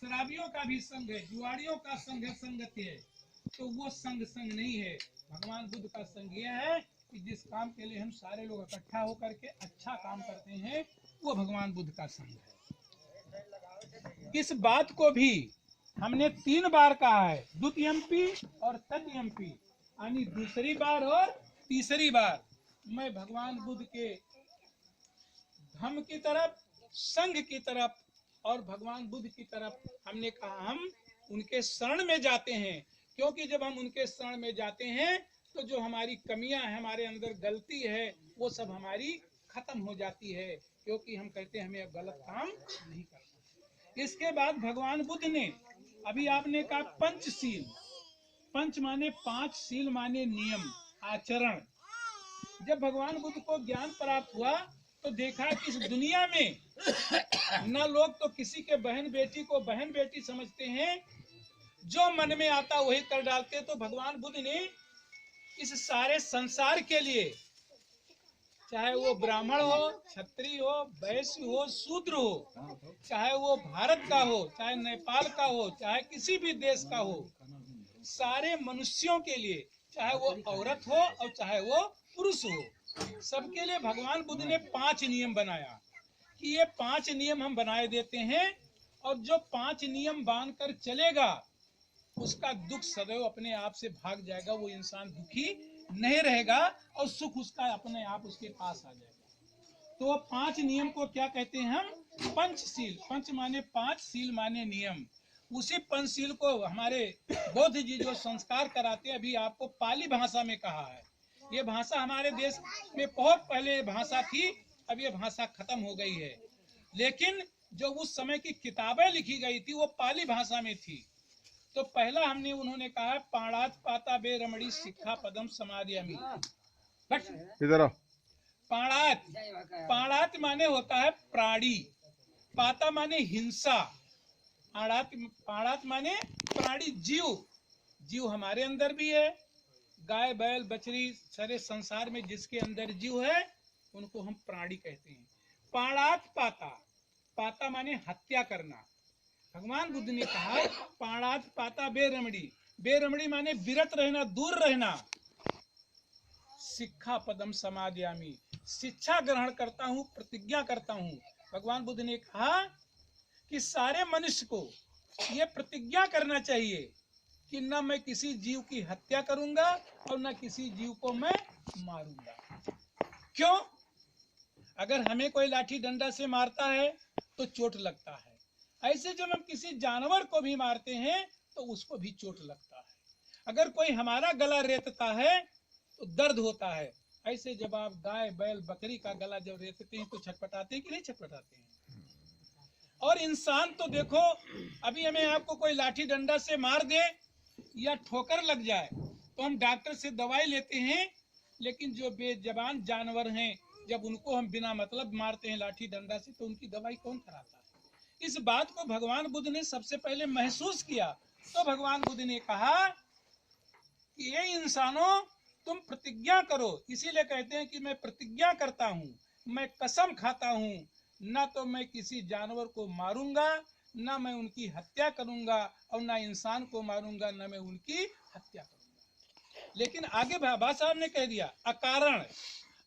शराबियों का भी संग है, जुआड़ियों का संग है, संगति है, तो वो संग नहीं है। भगवान बुद्ध का संग यह है कि जिस काम के लिए हम सारे लोग इकट्ठा होकर के अच्छा काम करते हैं, वो भगवान बुद्ध का संग है। इस बात को भी हमने 3 बार कहा है, द्वितीयम्पि और तृतीयम्पि, यानी दूसरी बार और तीसरी बार मैं भगवान बुद्ध के धम्म की तरफ, संघ की तरफ और भगवान बुद्ध की तरफ हमने कहा हम उनके शरण में जाते हैं, क्योंकि जब हम उनके शरण में जाते हैं तो जो हमारी कमियां हैं, हमारे अंदर गलती है, वो सब हमारी खत्म हो जाती है, क्योंकि हम कहते हैं हमें गलत काम नहीं करना। इसके बाद भगवान बुद्ध ने, अभी आपने कहा पंचशील, पंच माने 5, शील माने नियम, आचरण। जब भगवान बुद्ध को ज्ञान प्राप्त हुआ तो देखा कि इस दुनिया में न लोग तो किसी के बहन बेटी को बहन बेटी समझते हैं, जो मन में आता वही कर डालते। तो भगवान बुद्ध ने इस सारे संसार के लिए, चाहे वो ब्राह्मण हो, क्षत्रिय हो, वैश्य हो, शूद्र हो, चाहे वो भारत का हो, चाहे नेपाल का हो, चाहे किसी भी देश का हो, सारे मनुष्यों के लिए, चाहे वो औरत हो और चाहे वो पुरुष हो, सबके लिए भगवान बुद्ध ने 5 नियम बनाया कि ये 5 नियम हम बनाए देते हैं, और जो 5 नियम बांध कर चलेगा उसका दुख सदैव अपने आप से भाग जाएगा, वो इंसान दुखी नहीं रहेगा और सुख उसका अपने आप उसके पास आ जाएगा। तो 5 नियम को क्या कहते हैं हम? पंचशील। पंच माने 5, शील माने नियम। उसी पंचशील को हमारे बौद्ध जी जो संस्कार कराते, अभी आपको पाली भाषा में कहा है। ये भाषा हमारे देश में बहुत पहले भाषा थी, अब ये भाषा खत्म हो गई है, लेकिन जो उस समय की किताबें लिखी गई थी वो पाली भाषा में थी। तो पहला हमने उन्होंने कहा पाणात पाता बे रमणी शिक्षा पदम समाधियामी। इधर पाणात, पाणात माने होता है प्राणी, पाता माने हिंसा, पाणात माने प्राणी, जीव। जीव हमारे अंदर भी है, गाय बैल बछड़ी सारे संसार में जिसके अंदर जीव है उनको हम प्राणी कहते हैं। पाणात पाता, पाता माने हत्या करना। भगवान बुद्ध ने कहा पाणात पाता बेरमणी, बेरमणी माने विरत रहना, दूर रहना। शिक्षा पदम समादयामी, शिक्षा ग्रहण करता हूँ, प्रतिज्ञा करता हूँ। भगवान बुद्ध ने कहा कि सारे मनुष्य को ये प्रतिज्ञा करना चाहिए कि न मैं किसी जीव की हत्या करूंगा और न किसी जीव को मैं मारूंगा। क्यों? अगर हमें कोई लाठी डंडा से मारता है तो चोट लगता है, ऐसे जब हम किसी जानवर को भी मारते हैं तो उसको भी चोट लगता है। अगर कोई हमारा गला रेतता है तो दर्द होता है, ऐसे जब आप गाय बैल बकरी का गला जब रेतते हैं तो छटपटाते हैं कि नहीं छटपटाते हैं? और इंसान तो देखो, अभी हमें आपको कोई लाठी डंडा से मार दे या ठोकर लग जाए तो हम डॉक्टर से दवाई लेते हैं, लेकिन जो बेजबान जानवर हैं जब उनको हम बिना मतलब मारते हैं लाठी डंडा से तो उनकी दवाई कौन कराता है? इस बात को भगवान बुद्ध ने सबसे पहले महसूस किया। तो भगवान बुद्ध ने कहा कि ये इंसानों तुम प्रतिज्ञा करो, इसीलिए कहते हैं कि मैं प्रतिज्ञा करता हूँ, मैं कसम खाता हूँ, न तो मैं किसी जानवर को मारूंगा, न मैं उनकी हत्या करूंगा और न इंसान को मारूंगा, न मैं उनकी हत्या करूंगा। लेकिन आगे बाबा साहब ने कह दिया अकारण,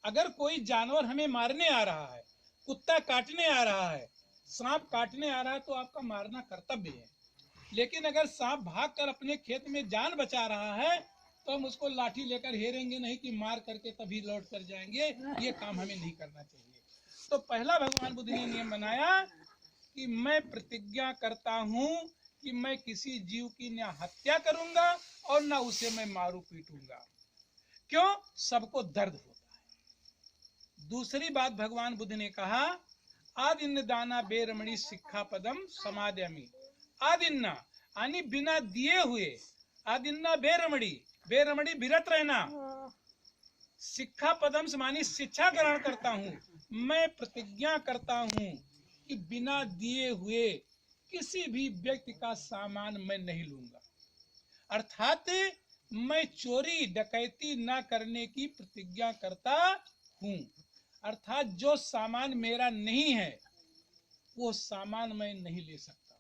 अगर कोई जानवर हमें मारने आ रहा है, कुत्ता काटने आ रहा है, सांप काटने आ रहा है तो आपका मारना कर्तव्य है। लेकिन अगर सांप भागकर अपने खेत में जान बचा रहा है तो हम उसको लाठी लेकर हेरेंगे नहीं कि मार करके तभी लौट कर जाएंगे, ये काम हमें नहीं करना चाहिए। तो पहला भगवान बुद्ध ने नियम बनाया कि मैं प्रतिज्ञा करता हूँ कि मैं किसी जीव की न हत्या करूंगा और न उसे मैं मारू पीटूंगा। क्यों? सबको दर्द होता है। दूसरी बात भगवान बुद्ध ने कहा आदिन्न दाना बेरमणी शिक्षा पदम समादयामी। आदिन्ना यानी बिना दिए हुए, आदिन्ना बेरमणी, बेरमणी विरत रहना, शिक्षा पदम मानी शिक्षा ग्रहण करता हूँ, मैं प्रतिज्ञा करता हूँ कि बिना दिए हुए किसी भी व्यक्ति का सामान मैं नहीं लूंगा। अर्थात मैं चोरी डकैती न करने की प्रतिज्ञा करता हूँ। अर्थात जो सामान मेरा नहीं है वो सामान मैं नहीं ले सकता।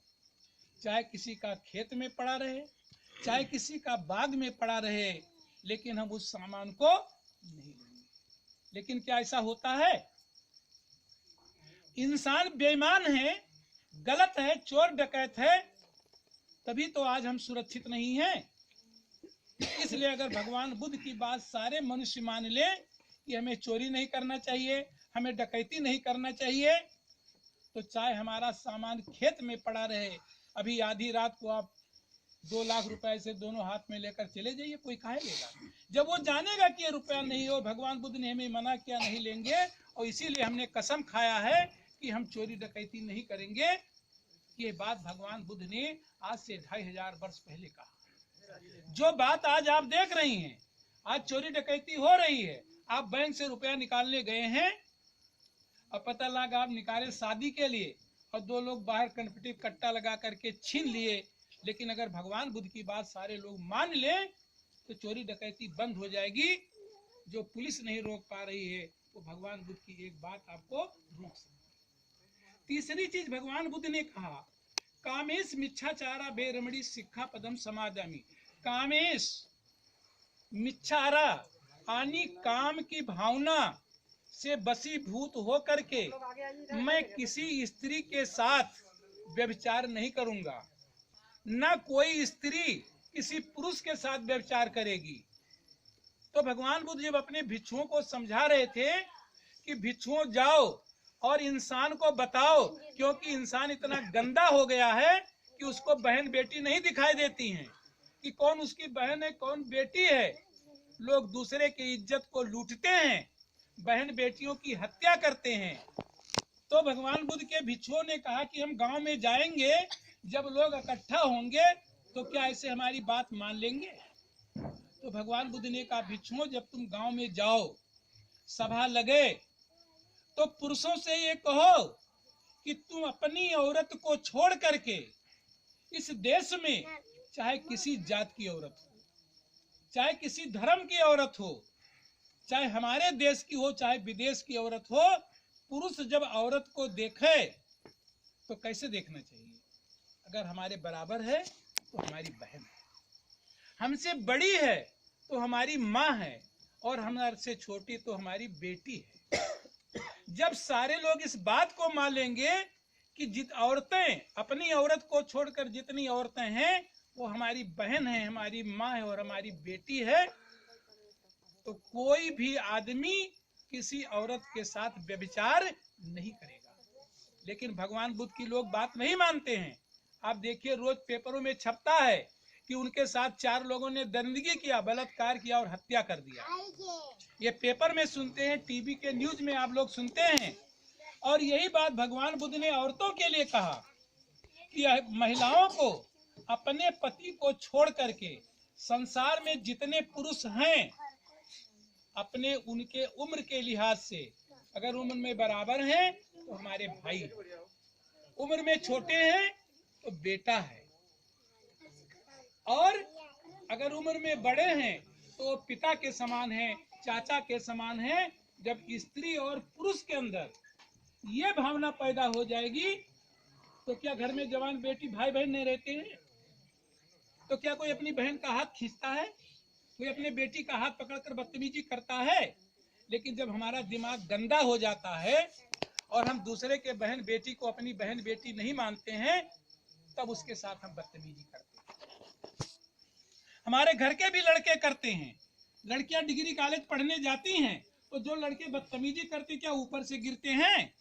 चाहे किसी का खेत में पड़ा रहे, चाहे किसी का बाग में पड़ा रहे, लेकिन हम उस सामान को नहीं लेंगे। लेकिन क्या ऐसा होता है? इंसान बेईमान है, गलत है, चोर डकैत है, तभी तो आज हम सुरक्षित नहीं हैं। इसलिए अगर भगवान बुद्ध की बात सारे मनुष्य मान ले कि हमें चोरी नहीं करना चाहिए, हमें डकैती नहीं करना चाहिए, तो चाहे हमारा सामान खेत में पड़ा रहे, अभी आधी रात को आप 2 लाख रुपए से दोनों हाथ में लेकर चले जाइए, कोई काहे लेगा? जब वो जानेगा कि ये रुपया नहीं हो, भगवान बुद्ध ने हमें मना किया नहीं लेंगे, और इसीलिए हमने कसम खाया है कि हम चोरी डकैती नहीं करेंगे। ये बात भगवान बुद्ध ने आज से 2500 वर्ष पहले कहा। जो बात आज आप देख रही हैं, आज चोरी डकैती हो रही है, आप बैंक से रुपया निकालने गए हैं और पता लगा आप निकाले शादी के लिए, और 2 लोग बाहर कन्फर्टिव कट्टा लगा करके छीन लिए। लेकिन अगर भगवान बुद्ध की बात सारे लोग मान ले तो चोरी डकैती बंद हो जाएगी। जो पुलिस नहीं रोक पा रही है, वो भगवान बुद्ध की एक बात आपको रोक सकती है। तीसरी चीज भगवान बुद्ध ने कहा, कामेश मिच्छाचारा बेरमणी शिक्षा पदम समादामी। कामेश मिच्छारा यानी काम की भावना से बसीभूत हो करके मैं किसी स्त्री के साथ व्यभिचार नहीं करूंगा, न कोई स्त्री किसी पुरुष के साथ व्यभिचार करेगी। तो भगवान बुद्ध जब अपने भिक्षुओं को समझा रहे थे कि भिक्षुओं जाओ और इंसान को बताओ, क्योंकि इंसान इतना गंदा हो गया है कि उसको बहन बेटी नहीं दिखाई देती हैं कि कौन उसकी बहन है कौन बेटी है। लोग दूसरे की इज्जत को लूटते हैं, बहन बेटियों की हत्या करते हैं। तो भगवान बुद्ध के भिक्षुओं ने कहा कि हम गांव में जाएंगे, जब लोग इकट्ठा होंगे तो क्या ऐसे हमारी बात मान लेंगे? तो भगवान बुद्ध ने कहा, भिक्षुओं जब तुम गांव में जाओ, सभा लगे, तो पुरुषों से ये कहो कि तुम अपनी औरत को छोड़ करके इस देश में चाहे किसी जात की औरत हो, चाहे किसी धर्म की औरत हो, चाहे हमारे देश की हो चाहे विदेश की औरत हो, पुरुष जब औरत को देखे तो कैसे देखना चाहिए? अगर हमारे बराबर है तो हमारी बहन है, हमसे बड़ी है तो हमारी माँ है, और हमसे छोटी तो हमारी बेटी है। जब सारे लोग इस बात को मान लेंगे कि जित औरतें अपनी औरत को छोड़कर जितनी औरतें हैं वो हमारी बहन है, हमारी माँ है और हमारी बेटी है, तो कोई भी आदमी किसी औरत के साथ व्यभिचार नहीं करेगा। लेकिन भगवान बुद्ध की लोग बात नहीं मानते हैं। आप देखिए रोज पेपरों में छपता है कि उनके साथ 4 लोगों ने दरिंदगी किया, बलात्कार किया और हत्या कर दिया। ये पेपर में सुनते हैं, टीवी के न्यूज में आप लोग सुनते हैं। और यही बात भगवान बुद्ध ने औरतों के लिए कहा कि महिलाओं को अपने पति को छोड़ करके संसार में जितने पुरुष हैं, अपने उनके उम्र के लिहाज से अगर उम्र में बराबर हैं तो हमारे भाई हैं, उम्र में छोटे हैं तो बेटा है, और अगर उम्र में बड़े हैं तो पिता के समान हैं, चाचा के समान हैं। जब स्त्री और पुरुष के अंदर ये भावना पैदा हो जाएगी तो क्या घर में जवान बेटी भाई बहन नहीं रहते हैं? तो क्या कोई अपनी बहन का हाथ खींचता है? कोई अपने बेटी का हाथ पकड़कर बदतमीजी करता है? लेकिन जब हमारा दिमाग गंदा हो जाता है और हम दूसरे के बहन बेटी को अपनी बहन बेटी नहीं मानते हैं, तब उसके साथ हम बदतमीजी करते हैं। हमारे घर के भी लड़के करते हैं, लड़कियां डिग्री कॉलेज पढ़ने जाती हैं तो जो लड़के बदतमीजी करते क्या ऊपर से गिरते हैं?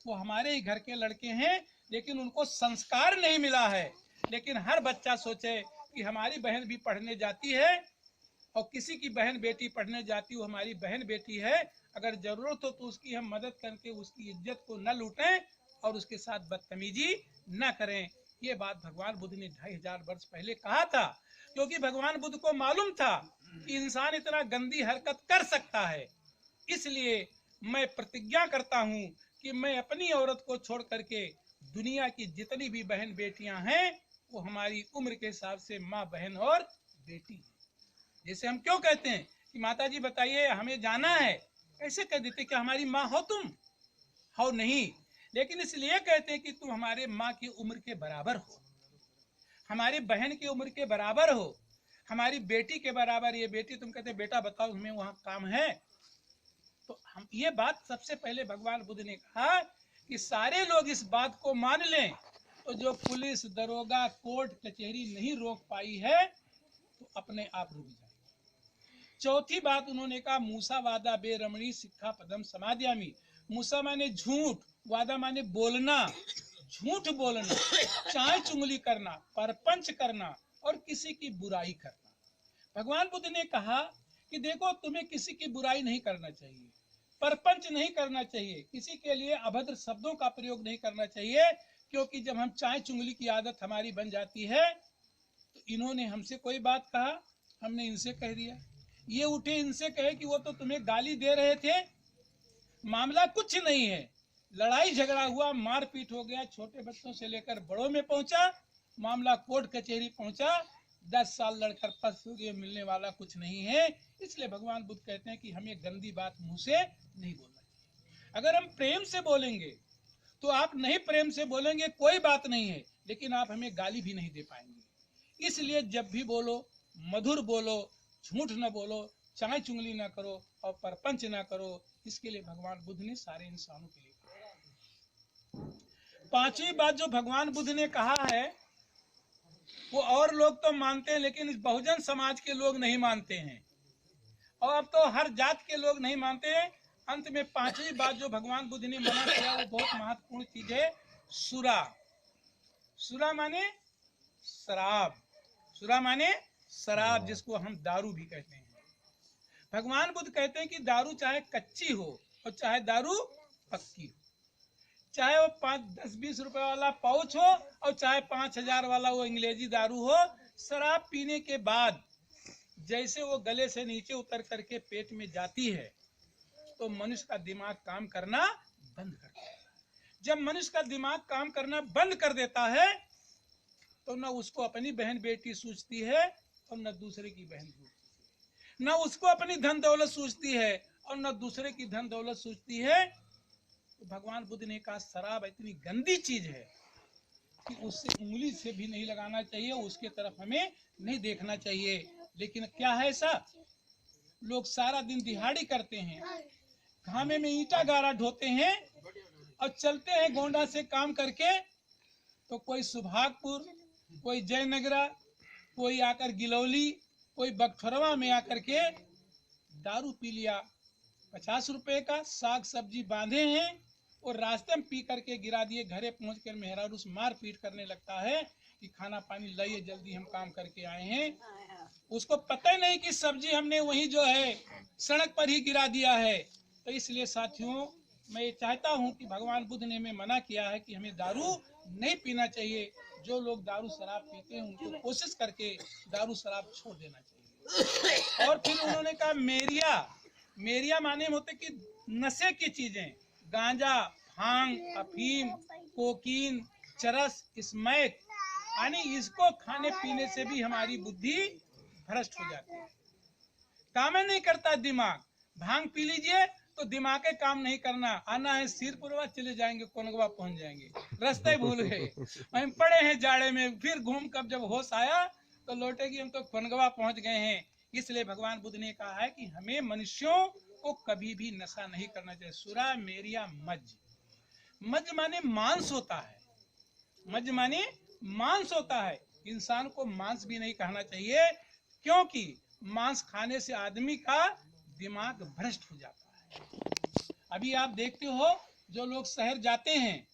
वो हमारे ही घर के लड़के हैं, लेकिन उनको संस्कार नहीं मिला है। लेकिन हर बच्चा सोचे कि हमारी बहन भी पढ़ने जाती है और किसी की बहन बेटी पढ़ने जाती हो, हमारी बहन बेटी है, अगर जरूरत हो तो उसकी हम मदद करके उसकी इज्जत को न लूटें और उसके साथ बदतमीजी न करें। ये बात भगवान बुद्ध ने 2500 वर्ष पहले कहा था, क्योंकि भगवान बुद्ध को मालूम था कि इंसान इतना गंदी हरकत कर सकता है। इसलिए मैं प्रतिज्ञा करता हूँ कि मैं अपनी औरत को छोड़ करके दुनिया की जितनी भी बहन बेटियां हैं वो हमारी उम्र के हिसाब से माँ बहन और बेटी है। जैसे हम क्यों कहते हैं कि माता जी बताइए हमें जाना है, कैसे कह देते कि हमारी माँ हो तुम? हो नहीं, लेकिन इसलिए कहते हैं कि तुम हमारे माँ की उम्र के बराबर हो। हमारी बहन की उम्र के बराबर हो, हमारी बेटी के बराबर, ये बेटी तुम कहते बेटा बताओ हमें वहां काम है, तो हम ये बात सबसे पहले भगवान बुद्ध ने कहा कि सारे लोग इस बात को मान लें, तो जो पुलिस दरोगा कोर्ट कचहरी नहीं रोक पाई है तो अपने आप रुक जाए। चौथी बात उन्होंने कहा मूसा वादा बेरमणी सिक्खा पदम समाधियामी। मूसा माने झूठ, वादा माने बोलना, झूठ बोलना, चाय चुंगली करना, परपंच करना और किसी की बुराई करना। भगवान बुद्ध ने कहा कि देखो तुम्हें किसी की बुराई नहीं करना चाहिए, परपंच नहीं करना चाहिए, किसी के लिए अभद्र शब्दों का प्रयोग नहीं करना चाहिए, क्योंकि जब हम चाय चुंगली की आदत हमारी बन जाती है तो इन्होंने हमसे कोई बात कहा, हमने इनसे कह दिया, ये उठे इनसे कहे कि वो तो तुम्हें गाली दे रहे थे, मामला कुछ नहीं है, लड़ाई झगड़ा हुआ, मारपीट हो गया, छोटे बच्चों से लेकर बड़ों में पहुंचा, मामला कोर्ट कचहरी पहुंचा, 10 साल लड़कर पस मिलने वाला कुछ नहीं है। इसलिए भगवान बुद्ध कहते हैं कि हमें गंदी बात मुंह से नहीं बोलना चाहिए। अगर हम प्रेम से बोलेंगे तो आप नहीं प्रेम से बोलेंगे कोई बात नहीं है, लेकिन आप हमें गाली भी नहीं दे पाएंगे। इसलिए जब भी बोलो मधुर बोलो, झूठ न बोलो, चाय चुंगली ना करो और परपंच ना करो। इसके लिए भगवान बुद्ध ने सारे इंसानों के लिए कहा। पांचवी बात जो भगवान बुद्ध ने कहा है वो और लोग तो मानते हैं, लेकिन इस बहुजन समाज के लोग नहीं मानते हैं, और अब तो हर जात के लोग नहीं मानते हैं। अंत में पांचवी बात जो भगवान बुद्ध ने मना किया वो बहुत महत्वपूर्ण चीज है, सुरा। सुरा माने शराब, सुरा माने शराब, जिसको हम दारू भी कहते हैं। भगवान बुद्ध कहते हैं कि दारू चाहे कच्ची हो और चाहे दारू पक्की हो, चाहे वो 5-10-20 रुपए वाला पाउच हो और चाहे 5,000 वाला वो अंग्रेजी दारू हो, शराब पीने के बाद जैसे वो गले से नीचे उतर करके पेट में जाती है तो मनुष्य का दिमाग काम करना बंद कर देता है। जब मनुष्य का दिमाग काम करना बंद कर देता है तो न उसको अपनी बहन बेटी सूझती है और न दूसरे की बहन सूझती है, न उसको अपनी धन दौलत सूझती है और न दूसरे की धन दौलत सूझती है। तो भगवान बुद्ध ने कहा शराब इतनी गंदी चीज है कि उससे उंगली से भी नहीं लगाना चाहिए, उसके तरफ हमें नहीं देखना चाहिए। लेकिन क्या है ऐसा, लोग सारा दिन दिहाड़ी करते हैं, घामे में ईंटा गारा ढोते हैं और चलते हैं गोंडा से काम करके, तो कोई सुभागपुर, कोई जयनगरा, कोई आकर गिलौली, कोई बगथरवा में आकर के दारू पी लिया, 50 रुपए का साग सब्जी बांधे हैं और रास्ते में पी करके गिरा दिए, घरे पहुंच कर मेहरारू से मार पीट करने लगता है कि खाना पानी लाइए जल्दी हम काम करके आए हैं। उसको पता ही नहीं कि सब्जी हमने वही जो है सड़क पर ही गिरा दिया है। तो इसलिए साथियों मैं ये चाहता हूँ कि भगवान बुद्ध ने हमें मना किया है कि हमें दारू नहीं पीना चाहिए। जो लोग दारू शराब पीते हैं उनको कोशिश करके दारू शराब छोड़ देना चाहिए। और फिर उन्होंने कहा मेरिया, मेरिया माने होते कि नशे की चीजें, गांजा, भांग, अफीम, कोकीन, चरस, स्मैक, यानी इसको खाने पीने से भी हमारी बुद्धि भ्रष्ट हो जाती है, काम नहीं करता दिमाग। भांग पी लीजिए तो दिमाग के काम नहीं करना, आना है सिरपुरवा चले जाएंगे, कोनगवा पहुंच जाएंगे, रास्ते भूल गए, हम पड़े हैं जाड़े में, फिर घूम कब जब होश आया तो लौटे कि हम तो कोनगवा पहुंच गए हैं। इसलिए भगवान बुद्ध ने कहा है कि हमें मनुष्यों को कभी भी नशा नहीं करना चाहिए। सुरा मेरिया मज, मज माने मांस होता है, मज माने मांस होता है। इंसान को मांस भी नहीं कहना चाहिए, क्योंकि मांस खाने से आदमी का दिमाग भ्रष्ट हो जाता है। अभी आप देखते हो जो लोग शहर जाते हैं,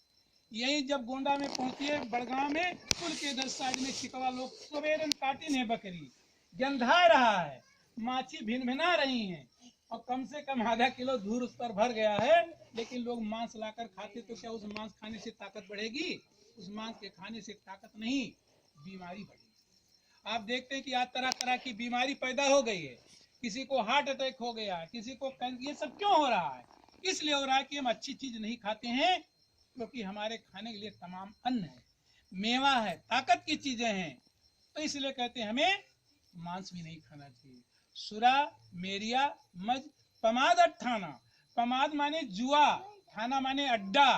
यही जब गोंडा में पहुंचे, बड़गांव में, पुल के इधर साइड में चिकवा लोग सवेरे काटी है, बकरी गंधा रहा है, माछी भिनभिना रही हैं और कम से कम आधा किलो धूर उस पर भर गया है, लेकिन लोग मांस लाकर खाते तो क्या उस मांस खाने से ताकत बढ़ेगी? उस मांस के खाने से ताकत नहीं, बीमारी बढ़ेगी। आप देखते हैं कि आज तरह तरह की बीमारी पैदा हो गई है, किसी को हार्ट अटैक हो गया, किसी को ये सब क्यों हो रहा है? इसलिए हो रहा है कि हम अच्छी चीज नहीं खाते हैं, क्योंकि हमारे खाने के लिए तमाम अन्न है, मेवा है, ताकत की चीजें हैं, तो इसलिए कहते हैं हमें मांस भी नहीं खाना चाहिए। सुरा मेरिया मज पमाद अट्ठाना, पमाद माने जुआ, थाना माने अड्डा,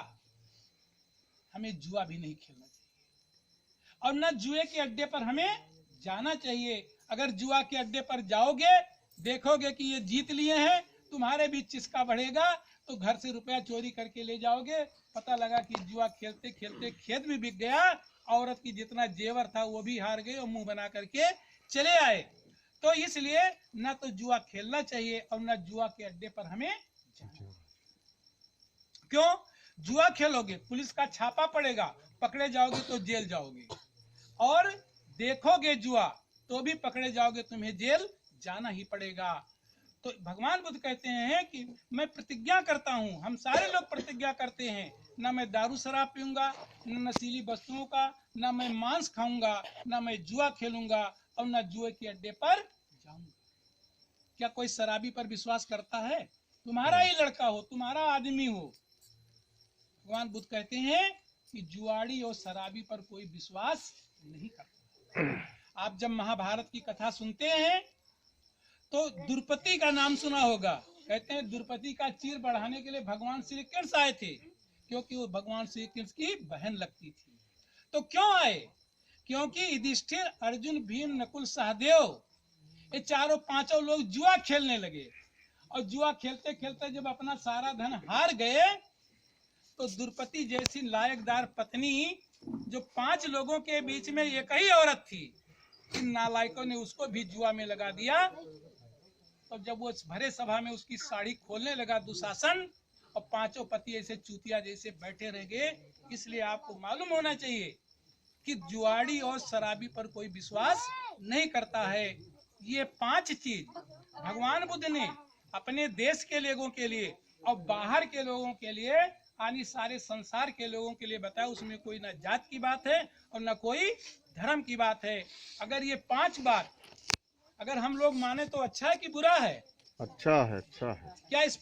हमें जुआ भी नहीं खेलना चाहिए। और न जुए के अड्डे पर हमें जाना चाहिए। अगर जुआ के अड्डे पर जाओगे, देखोगे कि ये जीत लिए हैं, तुम्हारे भी चिस्का बढ़ेगा, तो घर से रुपया चोरी करके ले जाओगे, पता लगा कि जुआ खेलते खेलते खेत भी बिक गया, औरत की जितना जेवर था वो भी हार गए और मुंह बना करके चले आए। तो इसलिए न तो जुआ खेलना चाहिए और न जुआ के अड्डे पर हमें जाना। क्यों? जुआ खेलोगे पुलिस का छापा पड़ेगा, पकड़े जाओगे तो जेल जाओगे, और देखोगे जुआ तो भी पकड़े जाओगे, तुम्हें जेल जाना ही पड़ेगा। तो भगवान बुद्ध कहते हैं कि मैं प्रतिज्ञा करता हूँ, हम सारे लोग प्रतिज्ञा करते हैं, ना मैं दारू शराब पीऊंगा, न नशीली वस्तुओं का, ना मैं मांस खाऊंगा, ना मैं जुआ खेलूंगा और ना जुए के अड्डे पर जाऊंगा। क्या कोई शराबी पर विश्वास करता है? तुम्हारा ही लड़का हो, तुम्हारा आदमी हो। भगवान बुद्ध कहते हैं कि जुआड़ी और शराबी पर कोई विश्वास नहीं करता। आप जब महाभारत की कथा सुनते हैं तो द्रुपदी का नाम सुना होगा। कहते हैं द्रुपदी का चीर बढ़ाने के लिए भगवान श्री कृष्ण आए थे, क्योंकि वो भगवान श्री कृष्ण की बहन लगती थी। तो क्यों आए? क्योंकि युधिष्ठिर, अर्जुन, भीम, नकुल, सहदेव, ये चारों पांचों लोग जुआ खेलने लगे, और जुआ खेलते खेलते जब अपना सारा धन हार गए, तो द्रुपदी जैसी लायकदार पत्नी, जो 5 लोगों के बीच में एक ही औरत थी, इन नालायकों ने उसको भी जुआ में लगा दिया। तो जब वो भरे सभा में उसकी साड़ी खोलने लगा दुशासन, और 5 पति ऐसे चूतिया जैसे बैठे रह गए। इसलिए आपको मालूम होना चाहिए कि जुआड़ी और शराबी पर कोई विश्वास नहीं करता है। ये 5 चीज भगवान बुद्ध ने अपने देश के लोगों के लिए और बाहर के लोगों के लिए, यानी सारे संसार के लोगों के लिए बताया। उसमें कोई ना जात की बात है और ना कोई धर्म की बात है। अगर ये 5 बात अगर हम लोग माने तो अच्छा है कि बुरा है? अच्छा है, अच्छा है। क्या इस